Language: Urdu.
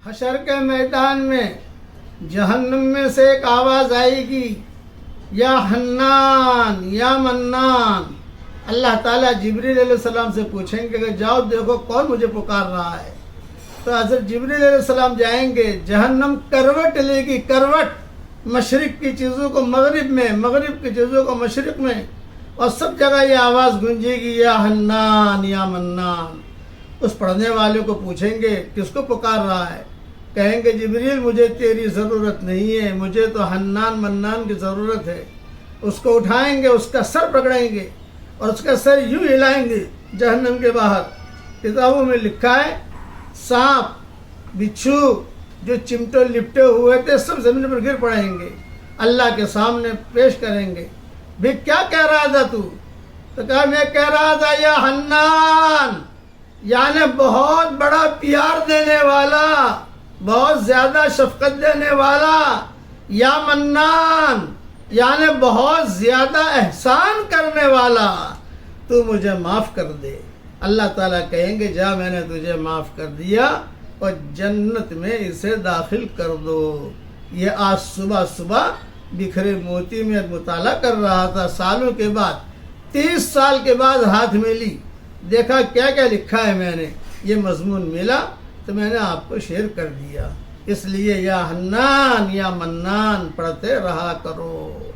حشر کے میدان میں جہنم میں سے ایک آواز آئے گی، یا حنان یا منان۔ اللہ تعالیٰ جبریل علیہ السلام سے پوچھیں گے کہ جاؤ دیکھو کون مجھے پکار رہا ہے۔ تو حضرت جبریل علیہ السلام جائیں گے، جہنم کروٹ لے گی، کروٹ، مشرق کی چیزوں کو مغرب میں، مغرب کی چیزوں کو مشرق میں، اور سب جگہ یہ آواز گونجے گی، یا حنان یا منان۔ اس پڑھنے والے کو پوچھیں گے کس کو پکار رہا ہے؟ کہیں گے جبریل مجھے تیری ضرورت نہیں ہے، مجھے تو حنان منان کی ضرورت ہے۔ اس کو اٹھائیں گے، اس کا سر پکڑیں گے اور اس کا سر یوں ہلائیں گے جہنم کے باہر۔ کتابوں میں لکھا ہے سانپ، بچھو جو چمٹے لپٹے ہوئے تھے سب زمین پر گر پڑیں گے، اللہ کے سامنے پیش کریں گے۔ بھی کیا کہہ رہا تھا تو کہا میں کہہ رہا تھا یا حنان، یعنی بہت بڑا پیار دینے والا، بہت زیادہ شفقت دینے والا، یا منان یعنی بہت زیادہ احسان کرنے والا، تو مجھے معاف کر دے۔ اللہ تعالیٰ کہیں گے جا میں نے تجھے معاف کر دیا اور جنت میں اسے داخل کر دو۔ یہ آج صبح صبح بکھرے موتی میں مطالعہ کر رہا تھا، سالوں کے بعد، 30 سال کے بعد ہاتھ میں لی، دیکھا کیا کیا لکھا ہے، میں نے یہ مضمون ملا تو میں نے آپ کو شیئر کر دیا۔ اس لیے یا حنان یا منان پڑھتے رہا کرو۔